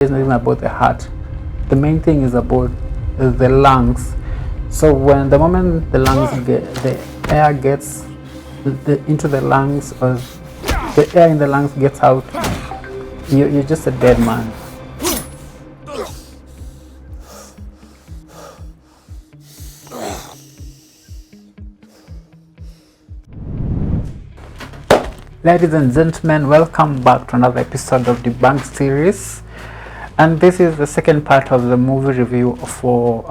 It's not even about the heart. The main thing is about the lungs. So when the moment the lungs get the air gets into the lungs, or the air in the lungs gets out, you're just a dead man. Ladies and gentlemen, welcome back to another episode of Debunk series, and this is the second part of the movie review for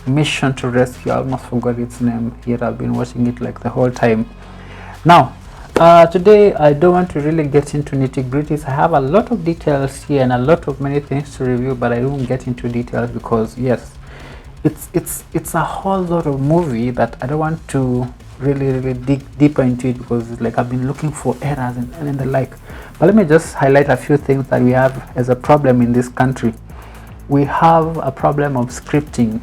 Mission to Rescue. I almost forgot its name, yet I've been watching it like the whole time. Now, today I don't want to really get into nitty-gritties. I have a lot of details here and a lot of many things to review, but I won't get into details because yes, it's a whole lot of movie that I don't want to really dig deeper into it, because like I've been looking for errors and the like. But let me just highlight a few things that we have as a problem in this country. We have a problem of scripting,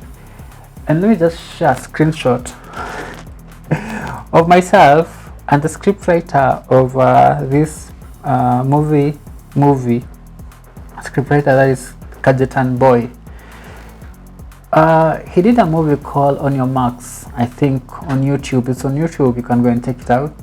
and let me just share a screenshot of myself and the scriptwriter of this movie scriptwriter, that is Kajetan Boy. He did a movie called On Your Marks, I think, on YouTube. It's on YouTube, you can go and check it out.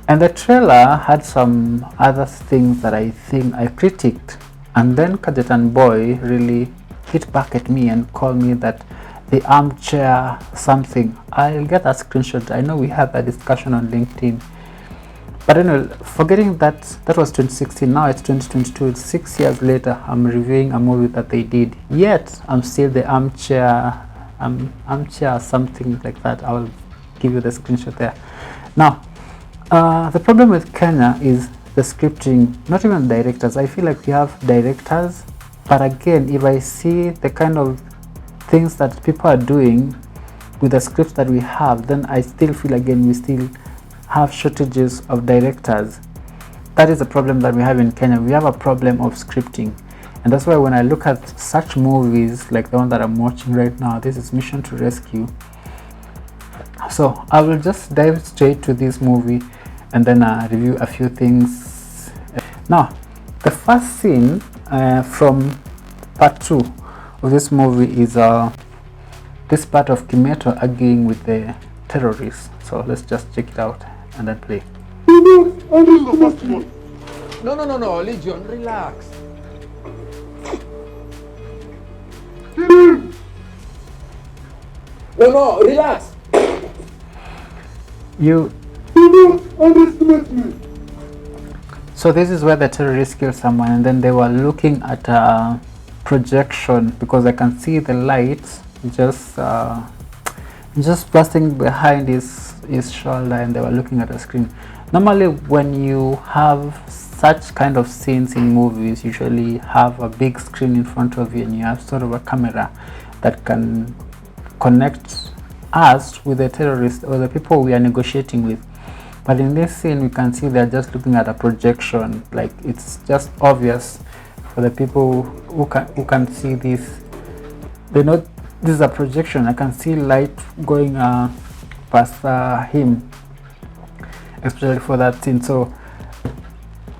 And the trailer had some other things that I think I critiqued, and then Kajetan Boy really hit back at me and called me that the armchair something. I'll get a screenshot. I know we had a discussion on LinkedIn. But anyway, forgetting that was 2016, now it's 2022, it's 6 years later, I'm reviewing a movie that they did, yet I'm still the armchair something like that. I will give you the screenshot there. Now, the problem with Kenya is the scripting, not even directors. I feel like we have directors, but again, if I see the kind of things that people are doing with the scripts that we have, then I still feel again we still have shortages of directors. That is a problem that we have in Kenya. We have a problem of scripting, and that's why when I look at such movies like the one that I'm watching right now, this is Mission to Rescue. So I will just dive straight to this movie and then review a few things. Now, the first scene from part 2 of this movie is this part of Kimeto arguing with the terrorists. So let's just check it out and then play. No, Legion, relax. No, relax. So this is where the terrorists kill someone, and then they were looking at a projection, because I can see the lights just passing behind his shoulder, and they were looking at a screen. Normally when you have such kind of scenes in movies, you usually have a big screen in front of you and you have sort of a camera that can connect us with the terrorists or the people we are negotiating with. But in this scene we can see they're just looking at a projection. Like, it's just obvious for the people who can see this. They know this is a projection. I can see light going past him, especially for that scene. So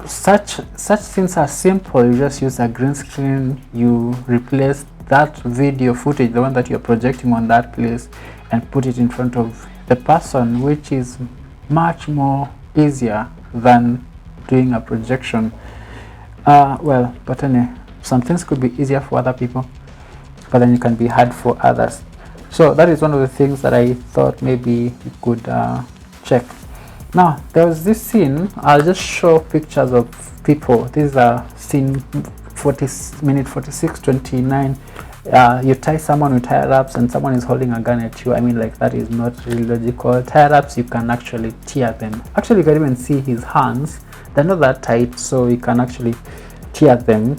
such scenes are simple. You just use a green screen, you replace that video footage, the one that you're projecting on that place, and put it in front of the person, which is much more easier than doing a projection. Well, but anyway, some things could be easier for other people, but then it can be hard for others. So that is one of the things that I thought maybe you could check. Now, there was this scene. I'll just show pictures of people. This is a scene minute 46:29. You tie someone with tie-ups and someone is holding a gun at you. I mean, like, that is not really logical. Tie-ups, you can actually tear them. Actually, you can even see his hands. They're not that tight, so you can actually tear them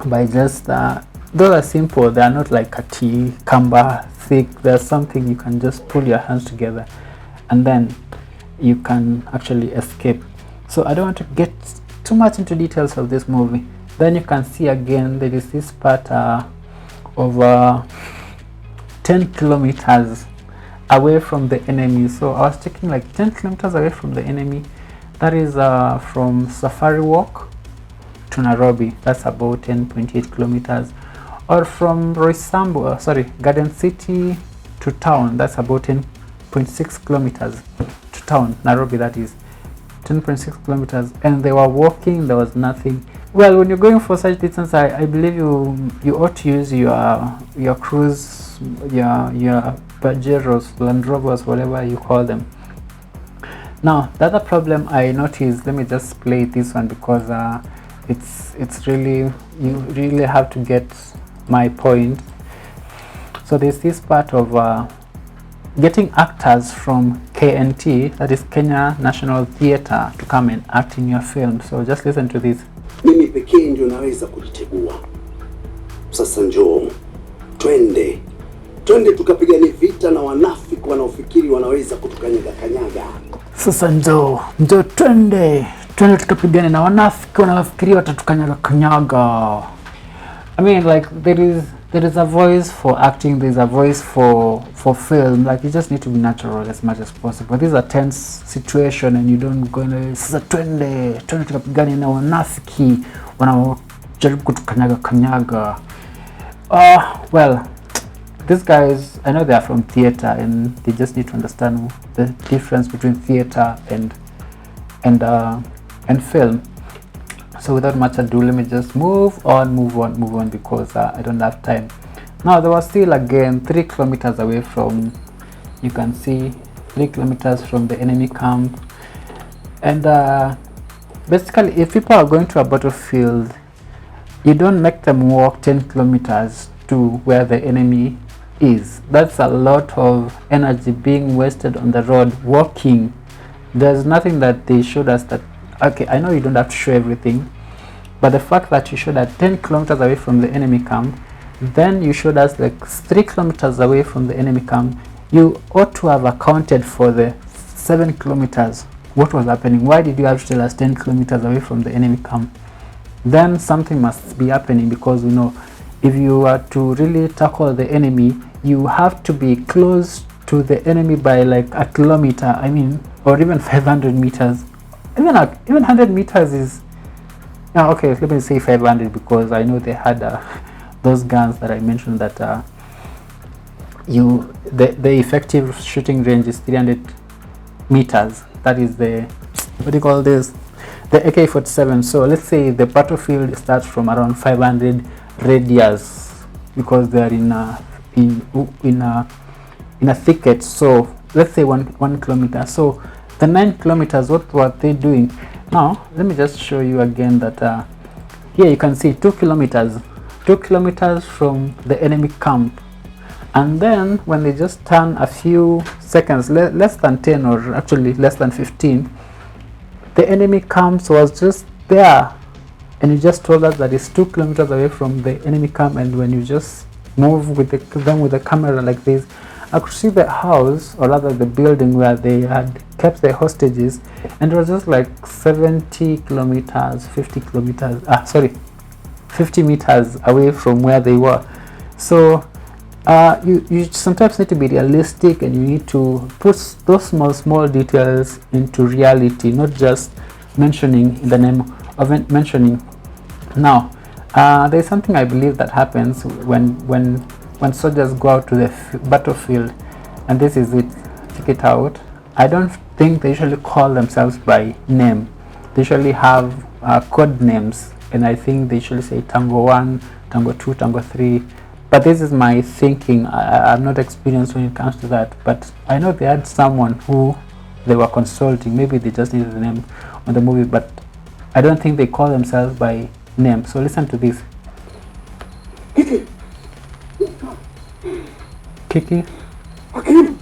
by just those are simple. They are not like a cucumber thick. There's something you can just pull your hands together and then you can actually escape. So I don't want to get too much into details of this movie. Then you can see again there is this part of 10 kilometers away from the enemy. So I was taking like 10 kilometers away from the enemy. That is from Safari Walk to to Nairobi, that's about 10.8 kilometers. Or from Garden City to town, that's about 10.6 kilometers to town, Nairobi, that is 10.6 kilometers. And they were walking, there was nothing. Well, when you're going for such distance, I believe you ought to use your cruise, your Pajeros, Land Rovers, whatever you call them. Now the other problem I noticed, let me just play this one because it's really, you really have to get my point. So there's this part of getting actors from KNT, that is Kenya National Theatre, to come and act in your film. So just listen to this. Mimi pekee ndio naweza kulitegua. Sasa njoo twende tukapigane vita na wanafiki wanaofikiri wanaweza kutukanyaga kanyaga. Sasa njoo twende tukapigane na wanafiki wanaofikiri watatukanyaga kanyaga. I mean, like, there is a voice for acting, there's a voice for film. Like, you just need to be natural as much as possible. This is a tense situation and you don't go in, sasa twende tukapigane na wanafiki wanaojaribu kutukanyaga kanyaga. Well, these guys, I know they are from theater and they just need to understand the difference between theater and film. So without much ado, let me just move on because I don't have time. Now they were still again 3 kilometers away from, you can see 3 kilometers from the enemy camp. And basically, if people are going to a battlefield, you don't make them walk 10 kilometers to where the enemy is. That's a lot of energy being wasted on the road walking. There's nothing that they showed us that, okay, I know you don't have to show everything, but the fact that you showed that 10 kilometers away from the enemy camp, then you showed us like 3 kilometers away from the enemy camp, you ought to have accounted for the 7 kilometers. What was happening? Why did you have to tell us 10 kilometers away from the enemy camp? Then something must be happening, because you know, if you are to really tackle the enemy, you have to be close to the enemy by like a kilometer, I mean, or even 500 meters. Even 100 meters is, yeah, okay, let me say 500, because I know they had those guns that I mentioned that the effective shooting range is 300 meters. That is the, what do you call this, the AK-47. So let's say the battlefield starts from around 500 radius, because they are in a thicket. So let's say one kilometer. So the 9 kilometers, what were they doing? Now let me just show you again that here you can see 2 kilometers from the enemy camp. And then when they just turn a few seconds, less than 10, or actually less than 15, the enemy camp was just there, and you just told us that it's 2 kilometers away from the enemy camp. And when you just move with the camera like this, I could see the house, or rather the building where they had kept the hostages, and it was just like 70 kilometers, 50 meters away from where they were. So you sometimes need to be realistic, and you need to put those small details into reality, not just mentioning in the name of mentioning. Now there's something I believe that happens when soldiers go out to the battlefield, and this is it, check it out. I don't think they usually call themselves by name. They usually have code names, and I think they usually say Tango 1, Tango 2, Tango 3. But this is my thinking. I'm not experienced when it comes to that, but I know they had someone who they were consulting. Maybe they just needed the name on the movie, but I don't think they call themselves by name. So listen to this. Kiki, Hakim,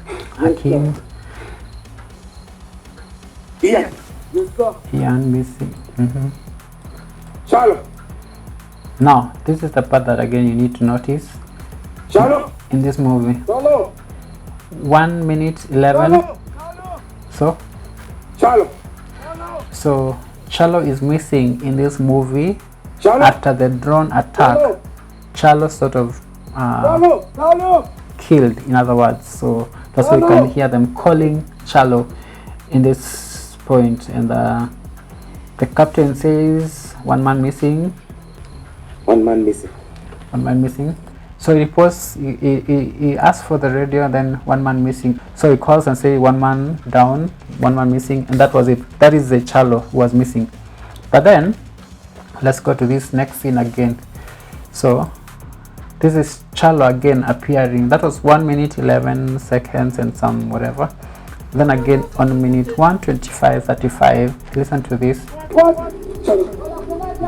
Ian, Missy. Shalom. Now this is the part that again you need to notice. Shalom. In this movie, Shalom. 1 minute 11. So Chalo is missing in this movie. After the drone attack, Chalo sort of killed, in other words. So that's why you can hear them calling Chalo in this point. And the captain says, one man missing. One man missing. One man missing. So he reports, he asks for the radio, and then one man missing. So he calls and say one man down, one man missing, and that was it. That is the Charlo who was missing. But then let's go to this next scene again. So this is Charlo again appearing. That was 1 minute 11 seconds and some whatever. Then again on minute 1:25:35, listen to this.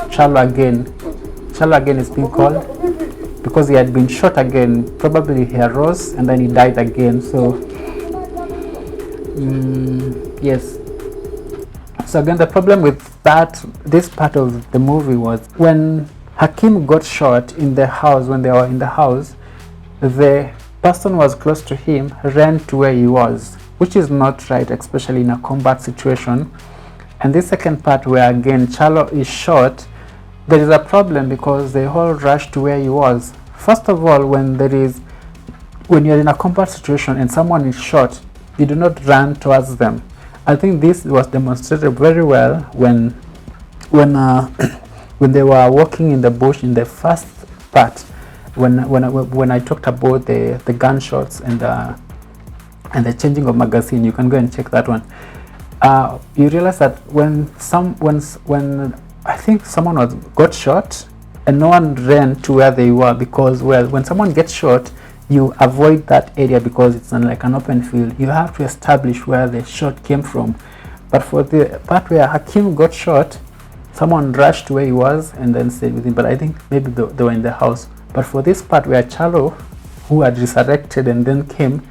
Charlo again is being called because he had been shot again. Probably he arose and then he died again. So yes. So again, the problem with this part of the movie was when Hakim got shot in the house, when they were in the house, the person was close to him ran to where he was, which is not right, especially in a combat situation. And this second part where again Charlo is shot, there is a problem because they all rush to where he was. First of all, when you're in a combat situation and someone is shot, you do not run towards them. I think this was demonstrated very well when they were walking in the bush in the first part, when I talked about the gunshots and the changing of magazine. You can go and check that one. You realize that when I think someone got shot and no one ran to where they were, because when someone gets shot, you avoid that area because it's like an open field. You have to establish where the shot came from. But for the part where Hakim got shot, someone rushed to where he was and then stayed with him. But I think maybe they were in the house. But for this part where Charlo, who had resurrected and then came,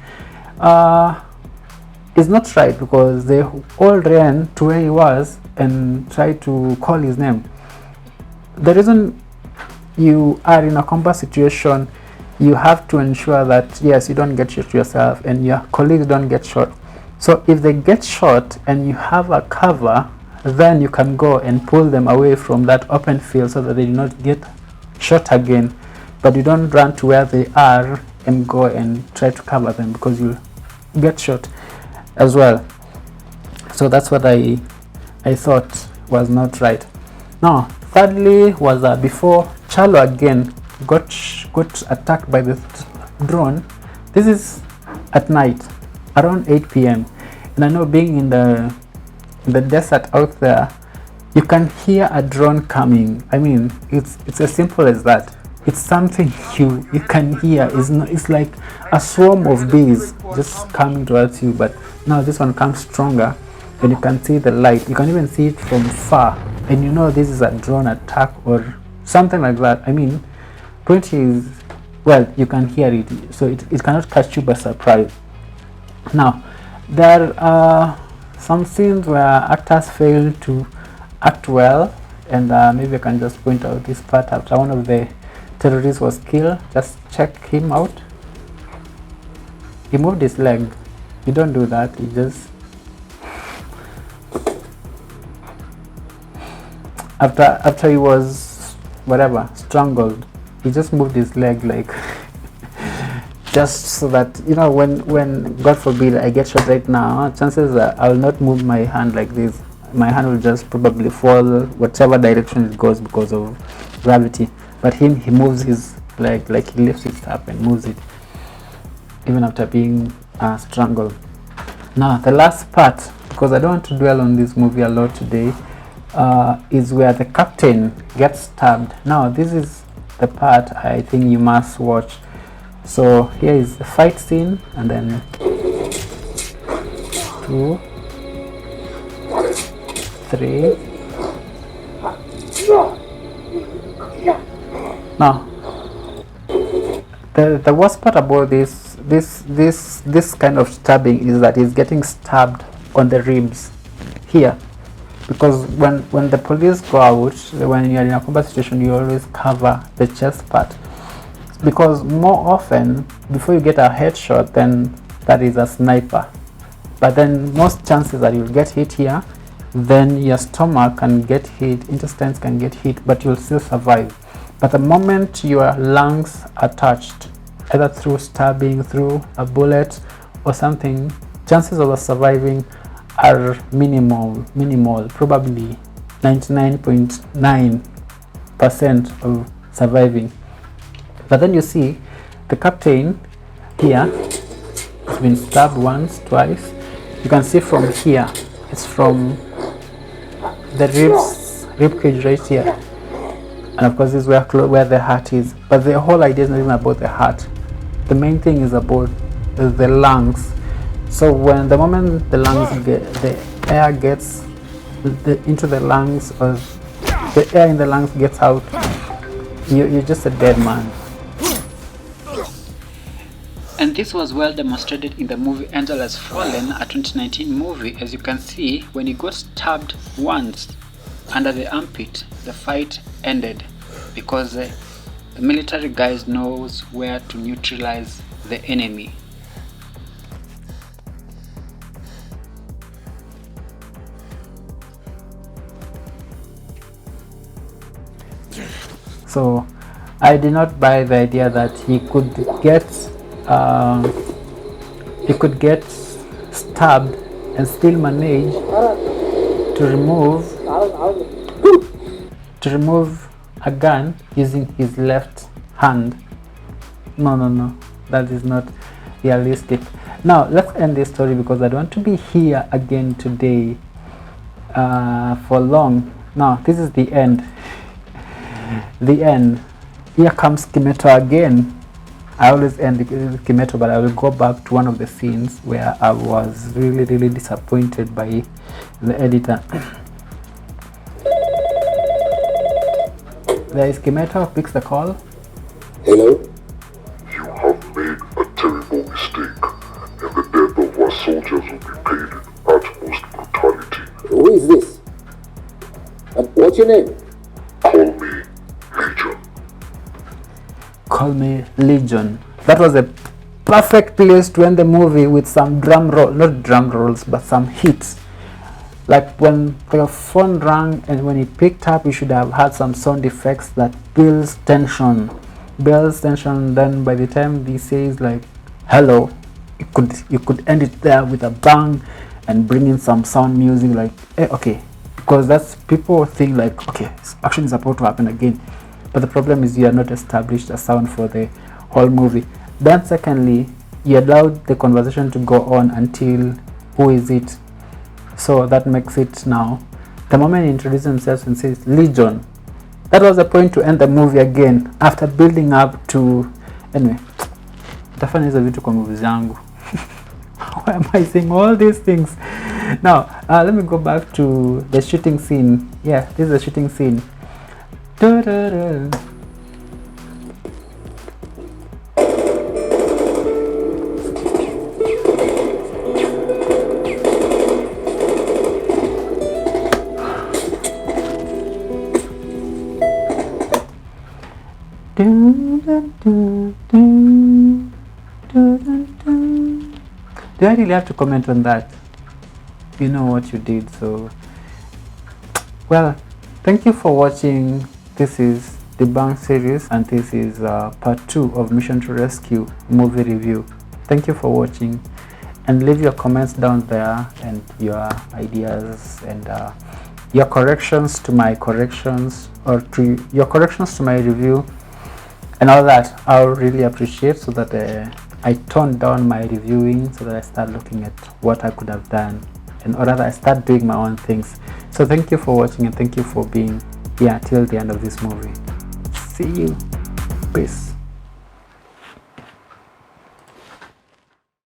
is not right, because they all ran to where he was and tried to call his name. The reason you are in a combat situation, you have to ensure that yes, you don't get shot yourself and your colleagues don't get shot. So if they get shot and you have a cover, then you can go and pull them away from that open field so that they do not get shot again. But you don't run to where they are and go and try to cover them, because you get shot as well. So that's what I thought was not right. Now thirdly was before Charlo again got attacked by the drone. This is at night around 8 p.m. and I know, being in the desert out there, you can hear a drone coming. I mean, it's as simple as that. It's something you can hear. It's like a swarm of bees just coming towards you, but now this one comes stronger and you can see the light. You can even see it from far, and you know this is a drone attack or something like that. I mean, point is, well, you can hear it, so it cannot catch you by surprise. Now there are some scenes where actors fail to act well, and maybe I can just point out this part. After one of the terrorists was killed, just check him out. He moved his leg. You don't do that. He just after he was whatever strangled, he just moved his leg, like just so that, you know, when God forbid I get shot right now, chances are I will not move my hand like this. My hand will just probably fall whatever direction it goes because of gravity. But he moves his leg, like he lifts it up and moves it even after being strangled. Now the last part, because I don't want to dwell on this movie a lot today, is where the captain gets stabbed. Now this is the part I think you must watch. So here is the fight scene, and then 2, 3. Now the worst part about this kind of stabbing is that he's getting stabbed on the ribs here, because when the police go out, when you're in a combat situation, you always cover the chest part, because more often before you get a headshot, then that is a sniper. But then most chances that you'll get hit here, then your stomach can get hit, intestines can get hit, but you'll still survive. But the moment your lungs are touched, either through stabbing, through a bullet or something, chances of surviving are minimal, probably 99.9% of surviving. But then you see the captain here has been stabbed once, twice. You can see from here, it's from the rib cage right here, and of course this is where the heart is. But the whole idea is not even about the heart. The main thing is about the lungs. So when the moment the lungs the air gets into the lungs, or the air in the lungs gets out, you're just a dead man. And this was well demonstrated in the movie Angel Has Fallen, a 2019 movie. As you can see, when he got stabbed once under the armpit, the fight ended because the military guys knows where to neutralize the enemy. So I did not buy the idea that he could get stabbed and still manage to remove a gun using his left hand. No, that is not realistic. Now let's end this story because I don't want to be here again today for long. Now this is the end. The end. Here comes Kimeto again. I always end with Kimeto, but I will go back to one of the scenes where I was really disappointed by the editor. There is Kimeto, picks the call. Hello? You have made a terrible mistake, and the death of our soldiers will be paid in utmost brutality. Who is this? What's your name? Call me Legion. Call me Legion. That was a perfect place to end the movie, with some drum roll, not drum rolls, but some hits. Like when the phone rang and when he picked up, you should have had some sound effects that builds tension. Then by the time he says like hello, you could end it there with a bang and bring in some sound music like okay, because that's, people think like okay, action is about to happen again. But the problem is you are not established a sound for the whole movie. Then secondly, you allowed the conversation to go on until who is it. So that makes it now, the moment he introduces himself and says Legion, that was the point to end the movie again after building up to, anyway, definitely a vitu kwa movies yangu. Why am I saying all these things? Now let me go back to the shooting scene. Yeah, this is the shooting scene. Da-da-da. Do I really have to comment on that? You know what you did. So well, thank you for watching. This is Debunk series, and this is part 2 of Mission to Rescue movie review. Thank you for watching, and leave your comments down there and your ideas and your corrections to my corrections, or to your corrections to my review and all that. I'll really appreciate, so that I tone down my reviewing, so that I start looking at what I could have done, and or rather I start doing my own things. So thank you for watching, and thank you for being here till the end of this movie. See you. Peace.